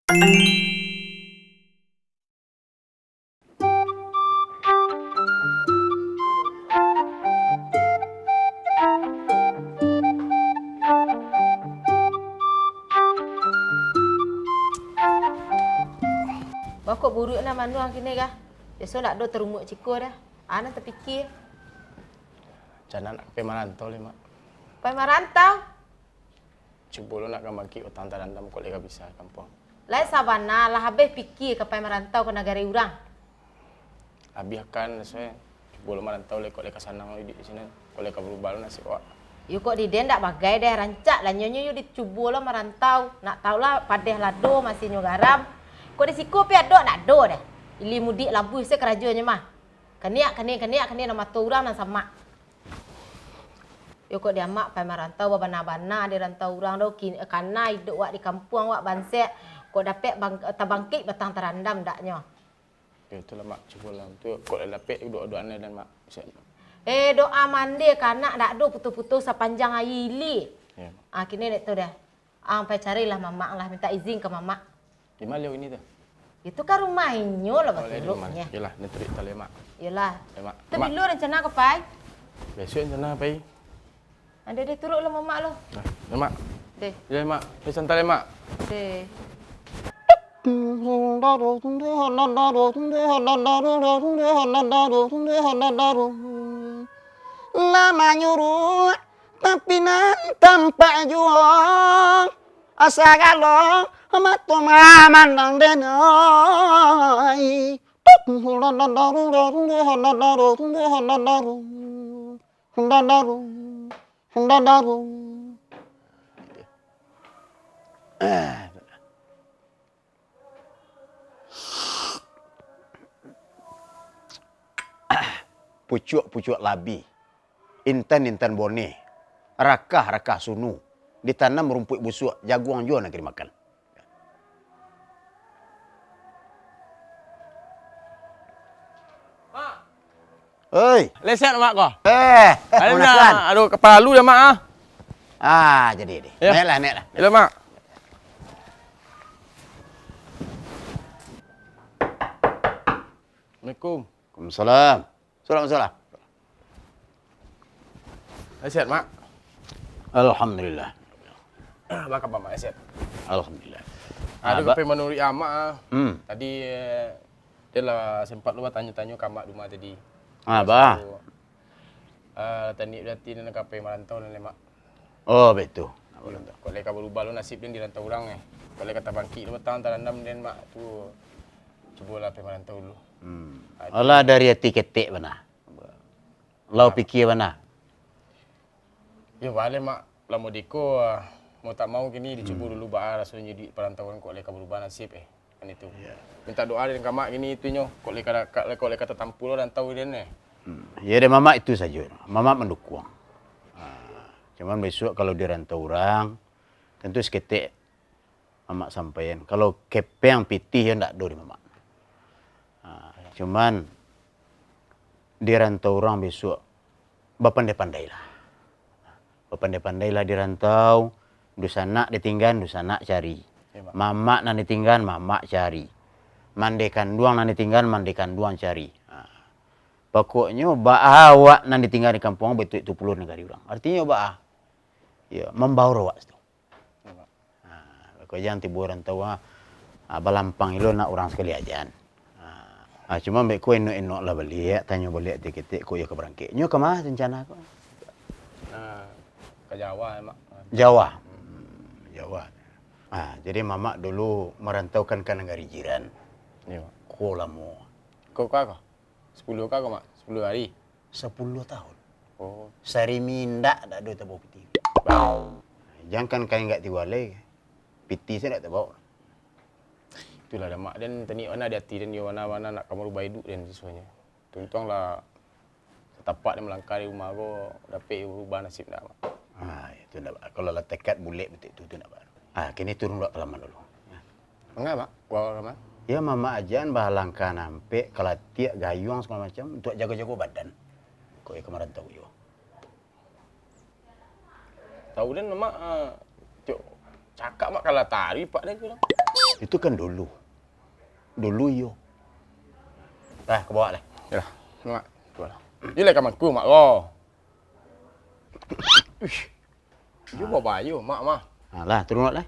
Kok buruk nak mandu kini kah? Besok nak do terumuk ciko dah. Ana terfikir. Jangan nak pergi merantau le, Mak. Pai marantau. Cuba lo nak bangkit utang tarandam kok lega bisa kampung. Lai sabana lah habis fikir ke pai merantau ke negara orang. Habis akan saya cuba lo merantau le kok lega sanang lo di sini. Kok lega berubah lo nasib awak. You kok di den dak bagai deh rancak lah nyonya you dicuba lo merantau. Nak tahulah padeh lado masih nyo garam. Kok di siku pi ado nak do dah. Ili mudik labu se kerajuannya mah. Keniak nama tu orang nan sama. Yo kok dia mak pai merantau bana-bana di rantau orang do kana hidup wak di kampung wak bansek kok dapat tabangkit batang terandam daknya. Ya itulah Mak, cuba lah. Tu kok dapat doa-doa ane dan Mak. Doa mandi kanak dak do putus-putus sepanjang hari ili. Ya. Kini dek tu dah. Pai carilah mamak lah minta izin ke mamak. Di mana leo ini tu? Itu kan rumahnya lah betul-betulnya. Yalah, ni terik tali Mak. Yalah. Ya, Mak. Tapi lu rencana ke pai? Besok rencana pai. Ada dia turut lah mamak lo. Nah, ya, Mak. Deh. Ya, Mak. Ni santai Mak. Deh. Lama nyuruh tapi tanpa jual asa kalau matu mamandang denai pucuk-pucuk labi, intan-intan bone, rakah-rakah sunu, ditanam rumput busuk, jaguang juga nak makan. Mak. Oi, Leset Mak kau. Aduh, kepala lu ya Mak. Jadi. Ya. Naiklah. Ya Mak. Assalamualaikum. Waalaikumsalam. Salam. Leset Mak. Alhamdulillah. Apa khabar Mak Leset? Alhamdulillah. Ada kepen menurut Mak. Tadi dia lah sempat lu tanya-tanya ke Mak rumah tadi. Apa? Tadi berarti dia nak kepen merantau dan Mak. Oh, betul. Kau leka berubah lu nasib dia di rantau orang Kau leka kata bangkit lu betang tarandam dan Mak tu. Cubalah pergi merantau dulu. Allah dari hati ketik mana? Lau fikir mana? Ya boleh Mak. Lama deko mau tak mau kini dicuba dulu bah rasanya di perantauan kau leka berubah nasib kan itu. Minta doa dari Mak gini itunya. Kau leka tertampul dan tahu dia ni. Ya dari mama itu saja. Mama mendukung. Cuman besok kalau di rantau orang, tentu seketik mama sampaikan. Kalau kepeng pitih ya ndak do di mama. Cuman di rantau orang besok berpandai-pandailah. Berpandai-pandailah di rantau. Dusanak ditinggal, dusanak cari. Mama nak ditinggal, mama cari. Mandekan duang nak ditinggal, mandekan duang cari. Pokoknya awak nak ditinggal di kampung betul itu puluh negara orang. Artinya ya membawa rawak tu. Kau jangan tiba orang tahu balampang itu nak orang sekali aja. Cuma mbak kau enok lah balik, tanya balik tiket kau ya ke berangkit. Nyo ke mana rencana kau? Ke Jawa Mak. Jawa. Jawa. Jadi mama dulu merantaukan ke negara jiran. Ya. Kau lama. Kau kah? 10 kah Mak? 10 hari. 10 tahun. Oh. Sari minda tak ada tahu piti. Jangan kau enggak tiwalai. Piti saya tak tahu. Itulah dah Mak dan tani mana dia hati dan dia mana nak kamu rubah hidup dan sesuanya. Tuntunglah setapak dia melangkah di rumah kau dapat rubah nasib dah Mak. Itu nak. Kalau lah tekad bulat betul itu nak. Kini turun dulu pelaman dulu. Enggak Mak? Gua kemana? Ya mama ajan bahalangka nampe kalau tiak gayung segala macam untuk jaga-jaga badan. Kau kemarin tahu yo. Tahu dan Mak cakap Mak kalau tari Pak dia bilang. Itu kan dulu. Dulu yo. Kau bawa lah. Ya, mak. Coba lah. Ini lah kamarku, mak. Oh. You bawa bayu, mak mah. Lah, turun lah.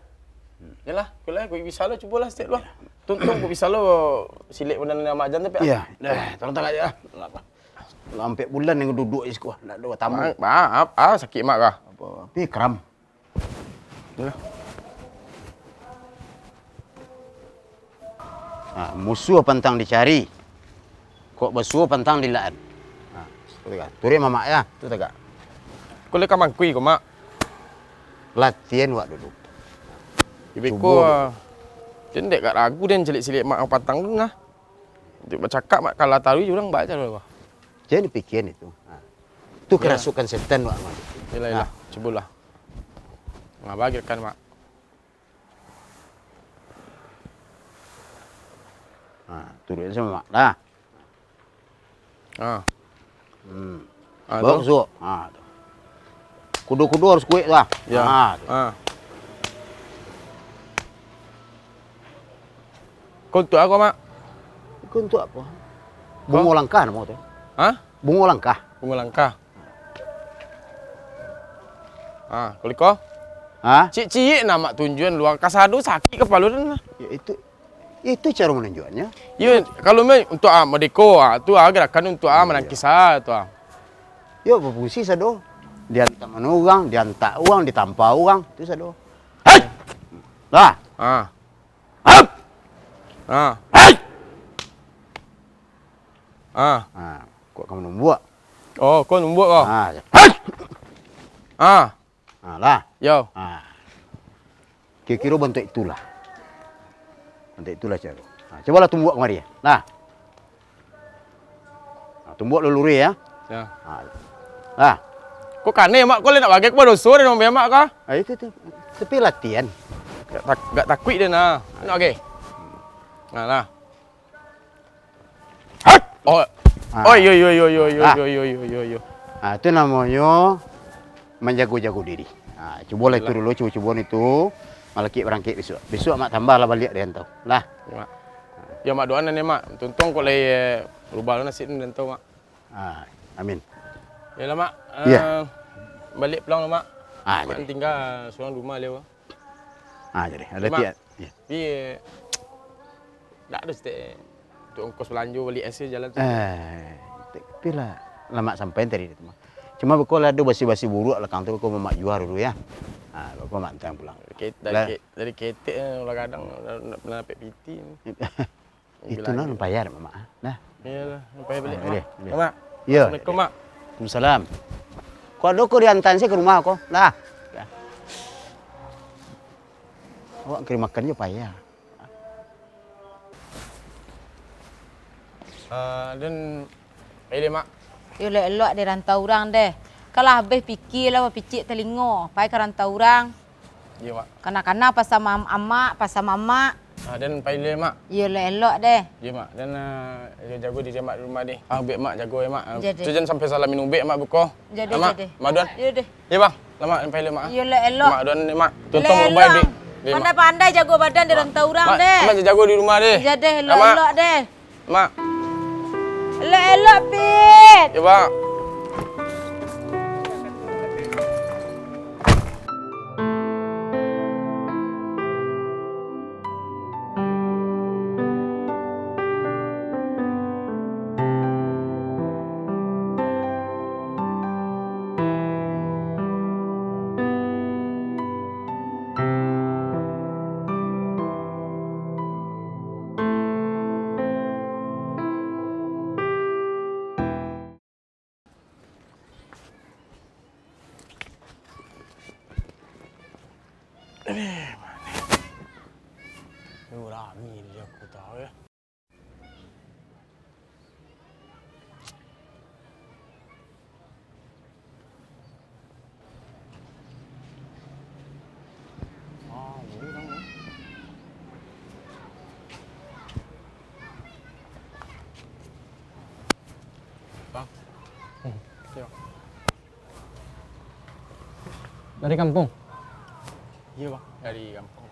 Yalah, kalau aku bisa lo cubalah setiap luar. Tuntung aku bisa lo silik benda nama ajan tapi. Iya, dah, tolong tak aja. Sampai bulan yang duduk di sekolah, nak ada tamu. Maaf, sakit mak kah? Apa? Tapi kram. Yalah. Musuh pantang dicari. Kok besuh pantang dilaan. Itu tak. Turi mamak ya, tu tak. Kau leka mangkui kau mak. Latihan wak dulu. Ibu ko, cendek kat ragu dan celik-celik mak pantang tu nah. Dia bercakap mak kalau tahu orang baca dulu. Jadi pikiran itu. Itu kerasukan setan wak mak. Yalah, cubalah. Ngabagirkan mak. Turun sama mak. Dah. Bawa suuk. Kudu-kudu harus kuik lah. Ya. Kau untuk aku mak? Itu untuk apa? Bunga langkah nama tu. Hah? Bunga langkah. Bunga langkah. Kuliko? Cik-cik nama tunjuan luar kasado sakit kepala dan. Ya, itu cara menunjukkannya. Ya, kalau untuk mediko tu gerakan untuk menangkis tu. Ya, berfungsi sado. Diantar orang, diantar uang, ditampa uang, itu sado. Hei! Lah. Kok kamu numbuak? Oh, kau numbuak kau? Lah. Yo. Kira-kira bentuk itulah. Bentuk itulah cara. Cobalah tumbuak kemari ya. Lah. Tumbuak luluri ya. Ya. Lah. Kok kane mak kau nak bagi kepada dosa dia nombor mak kah? Itu. Tapi latihan. Gak takut dia nah. Nak bagi. Lah. Oh, yo. Itu namanya menjago-jago diri. Cobalah itu dulu, coba itu. Malaki berangkit besok. Besok mak tambahlah balik dia entau. Lah. Ya mak. Ya mak doa nih mak. Tuntung kau leh berubah nasib ni entau mak. Amin. Yalah mak. Ya. Balik pulang mak. Mak Jadi. tinggal seorang rumah dia. Jadi. Ada tiap. Ya. Tapi tak ada setiap untuk ongkos belanja balik hasil jalan tu. Tapi lah lama sampai tadi itu mah. Cuma bekal ada basi-basi buruk lah kang tu bekal mamak jual dulu ya. Bekal mantang pulang. Dari ketek lah kadang nak pernah dapat PT. Itu nak bayar mamak. Nah. Iyalah, bayar balik mak. Ya. Mak. Ya. Assalamualaikum mak. Waalaikumsalam. Kau ada kau diantar saya ke rumah kau. Lah. Awak kirim makan je payah. Dan ini mak. Elok-elok dia rantau orang deh. Kalau habis fikirlah picik telinga, pai ke rantau orang. Ya mak. Kanak-kanak pasal amak, pasal mamak. Dan pilih mak. Elok-elok deh. Ya mak. Dan jago di mak di rumah ni. Bek mak jago ya mak. Jadi. Jangan sampai salah minum bek mak buko. Jadi. Mak Duan. Ya deh. Ya bang. Lama pilih mak. Elok-elok. Mak Duan ni mak. Tuntung rumah dek. Pandai-pandai jago badan dia rantau orang deh. Mak jago di rumah deh. Jadi elok-elok deh. Mak. Elok-elok Pit. Ya bang. Rami dia aku tahu ya. Bang. Dari kampung? Iya bang, dari kampung.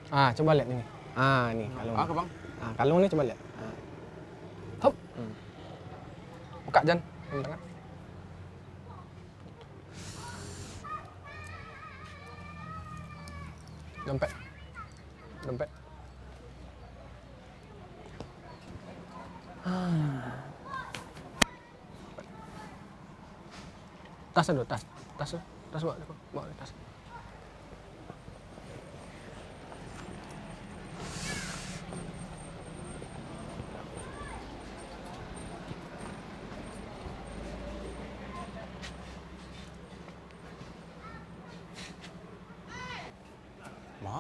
Coba lihat ini. Nih kalung. Apa bang? Kalung nih coba lihat. Hop. Buka Jan. Yang tangan. Dompet. Dompet. Tas aduh, tas. Tas bawa tas.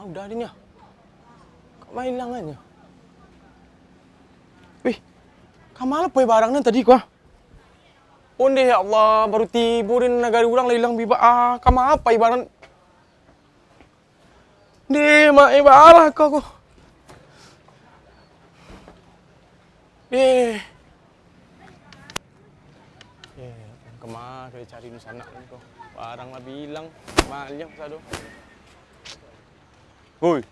Udah ada ni ya. Kau main hilangannya. Wih, kamu apa barang ni tadi kau? Onde ya Allah, baru tiburin negara orang lah hilang biba. Kamu apa barang? Deh, mak ibalah kau. Kemana kau cari di sana kau? Barang lah bilang, malnya sado. Woi.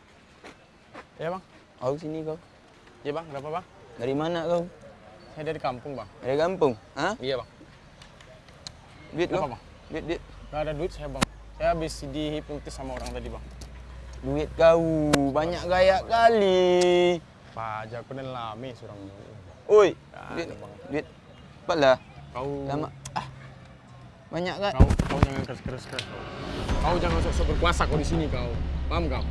Ya bang. Kau sini kau. Ya bang, berapa bang? Dari mana kau? Saya dari kampung bang. Dari kampung? Hah? Iya bang. Duit kau? Berapa bang? Duit. Gak ada duit saya bang. Saya habis dihipnotis sama orang tadi bang. Duit kau banyak gaya kali. Pajak aku dan lami surang. Oi, Gak ada, bang. duit. Cepatlah. Kau Lama. Banyak kan? Kau jangan keras. Kau jangan sok-sok berkuasa kau di sini kau. Paham kau?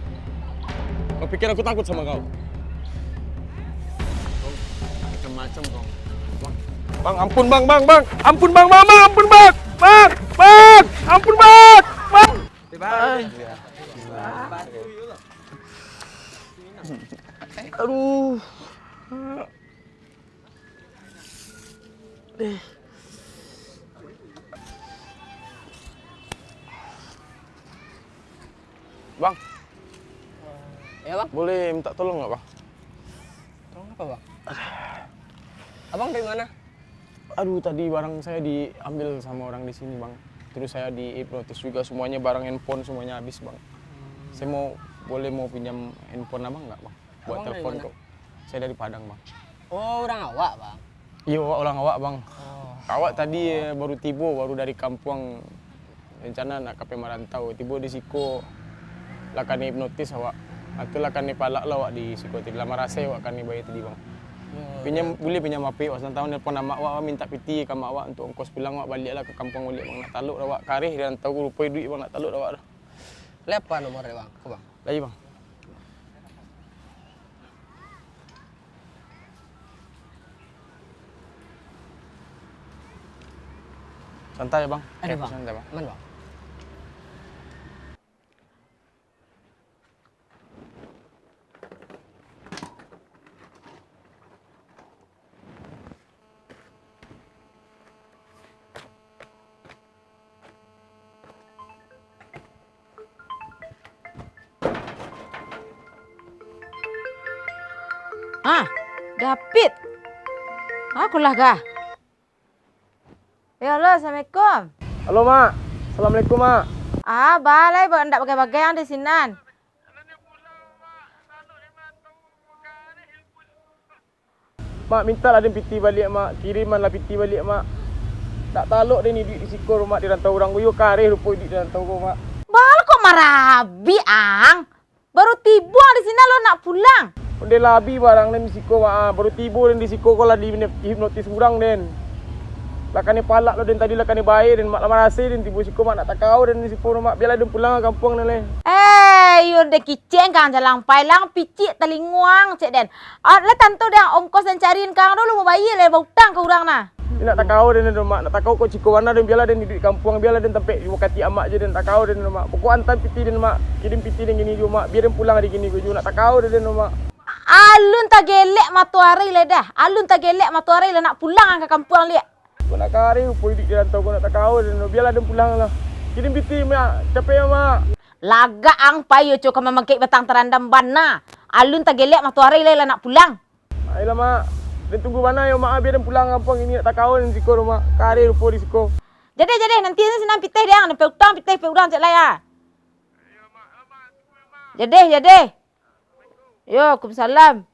Kau pikir aku takut sama kau? Kau macam-macam kau. Bang, ampun bang. Ampun bang, mama, ampun bang. Bang, ampun bang. Aduh. Bang. Ya bang. Boleh minta tolong nggak bang? Tolong apa bang? Abang dari mana? Aduh, tadi barang saya diambil sama orang di sini bang. Terus saya dihipnotis juga, semuanya barang handphone semuanya habis bang. Saya boleh pinjam handphone abang nggak bang? Buat Abang telepon dari mana? kok. Saya dari Padang bang. Oh, orang awak bang. Iya, orang awak bang. Oh. Awak tadi baru tiba, baru dari kampung. Rencana nak kape merantau. Tiba di Siko. Lakan hipnotis awak. Atau lakan palak lah awak di Siko. Tidak lama rasa awak kan bayar tadi bang. Boleh pinjam HP awak. Tahun nelpon nama awak minta piti ke mak awak untuk ongkos pulang awak baliklah ke kampung balik bang. Nak taluk awak karih dan tahu rupai duit bang nak taluk awak dah. Lepas nomornya bang. Ke bang. Lagi bang. Santai ya bang. Ada bang. Santai bang. Aman bang. David. Aku lah kah? Ya halo, Assalamualaikum. Halo mak. Assalamualaikum mak. Balai buat ndak bagai-bagai yang di sinan. Mak minta lah dia piti balik mak. Kiriman lah piti balik mak. Tak taluk dia ni duit di Siko mak di rantau orang guyo karih rupoi duit di rantau kau mak. Bal kok marabi ang? Baru tiba di sini lo nak pulang. Dia labi barang dan di Siko mak. Baru tiba dan di Siko kau lah di hipnotis kurang den. Lakani palak lo den tadi lakani baik den mak lama rasa den tiba Siko mak nak takau den di Siko mak biarlah den pulang ke kampung dan le. You de kiceng kang jalang pailang picik telinguang cek den. Lah tanto dia ongkos dan cariin kang dulu mau bayar le utang ke urang nah. Dia nak takau den mak nak takau kau Siko mana den biarlah den di kampung biarlah den tempat di wakati amak je den takau den mak. Pokok antam piti den mak. Kirim piti den gini jo mak. Biar den pulang hari gini jo nak takau den mak. Alun tak gelek matuari le dah. Alun tak gelek matuari le nak pulang ke kampung le. Kau nak kari rupoi duit di rantau kau nak takau den biarlah den pulang lah. Kirim piti mak. Capek mak. Laga ang payo co kama mangkik batang terandam bana. Alun tak gelek matuari le nak pulang. Ayolah mak. Dan tunggu mana yo mak biar den pulang kampung ini nak takau den Siko mak. Kari rupoi di Siko. Jadi nanti ni senang pitih dia, nampak utang pitih pe udang cek lah ya. Jadi. Yo, Waalaikumsalam.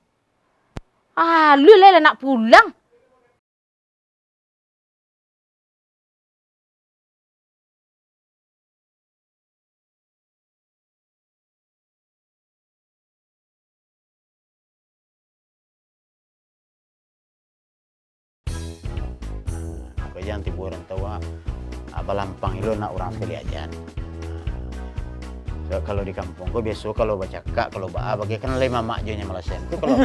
Ah, lu lah nak pulang. Jangan tiba orang tahu apa lampang itu nak orang sekali aja. So, kalau di kampung gue biasa kalau baca kak kalau baca bagi kan lima mak jonya Malaysia itu kalau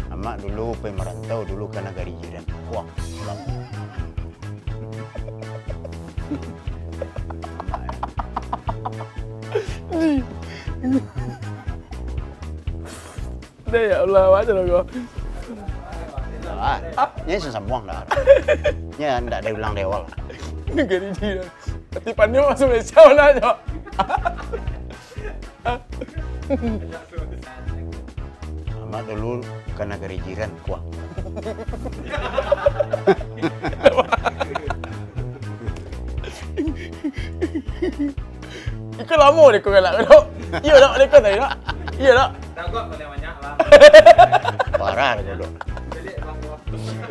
Amak dulu pergi merantau dulu ke negara jiran. Wah, Deh ya Allah, macam kau. Ini susah buang dah. Ini ndak ada ulang dewal. Negara jiran. Tapi pandai masuk Malaysia mana aja. Amak dulu ke negara jiran. Wah. Ikan lama ni kau galak kau. Iya tak mereka tadi tak? Iya tak? Takut boleh banyak lah. Parah dia dulu.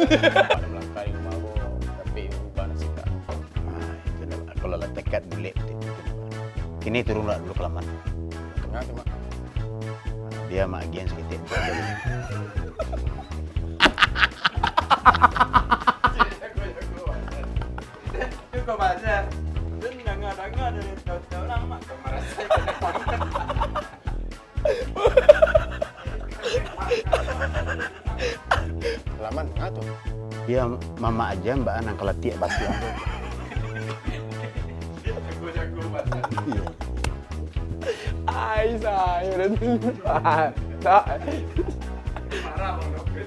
Ada melangkah di rumah aku, tapi berubah nasib tak. Itu dah. Kalau lah tekad bulik. Kini turun lah dulu kelaman. Tengah tu mak. Dia mak agian sekitik. Kau baca. Dan dengar dari tahu-tahu orang mak kau marah saya kena. Laman tengah tu. Dia mama aja mbak anang kelatiak batu. Jago baca. Iya. Ai saya tak. Marah bang Dokter.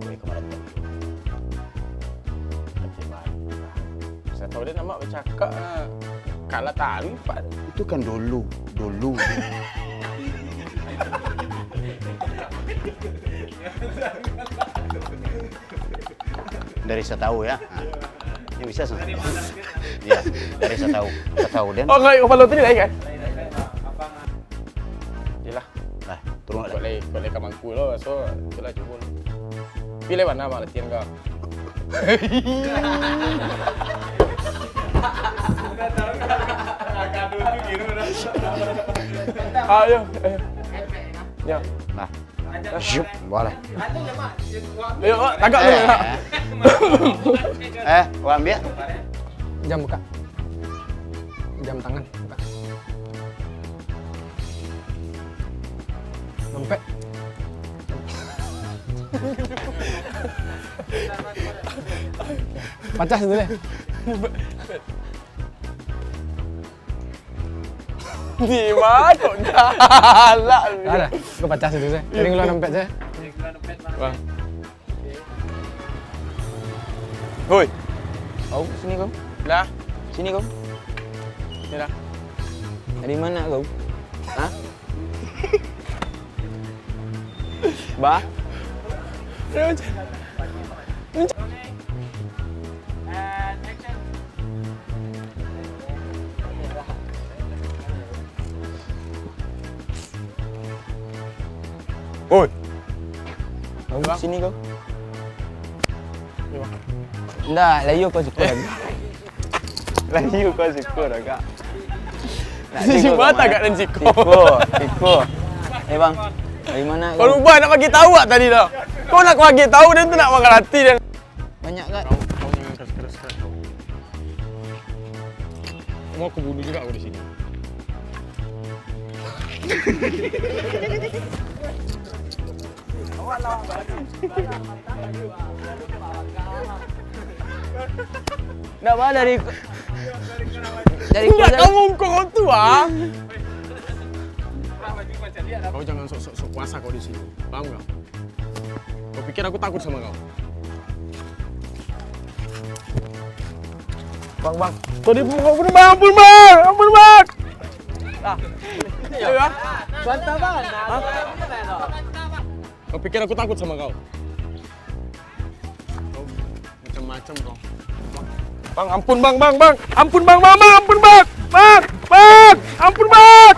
Boleh kemarin tu. Saya tahu dia nama bercakap kalah tahu Pak. Itu kan dulu. Dari setahu ya. Ini bisa sama. Ya, dari setahu dan. Oh enggak, kepala tu ni lain kan? Yelah, Nah, turun kau ada. lagi kamangku lo, so itulah cuba. Pilih mana mak latihan kau. Ayo. Ya. Nah, syuk, boleh. Ayo, tagak dulu. Gua ambil. Jam buka. Jam tangan buka. Dompet. Pecah situ deh. Di mana kok galak? Ada. Gue pecah situ deh. Jadi ngeluar dompet saya. Bang. Hoi. Kau sini kau. Dah. Sini kau. Ni dah. Dari mana kau? Hah? Bah? Oi. Kau Bang. sini kau. Ni bang. Ndak, layu kau syukur lagi. Layu kau syukur agak. Si mata kat dan siko. Siko. Bang. Dari mana Kau kau? lupa nak bagi tahu tak tadi dah. Kau nak bagi tahu dan tu nak makan hati dan. Banyak kat. Kau jangan keras. Mau aku bunuh juga aku di sini. Ndak apa dari Enggak, kau. kamu kau tu ah. Kau jangan sok kuasa kau di sini. Paham kau? Kau pikir aku takut sama kau? Bang. Tadi ampun bang. Ya. Bantah banget. Kau pikir aku takut sama kau? Macam-macam kau. Bang, ampun bang, ampun bang, mama, ampun bang, ampun bang.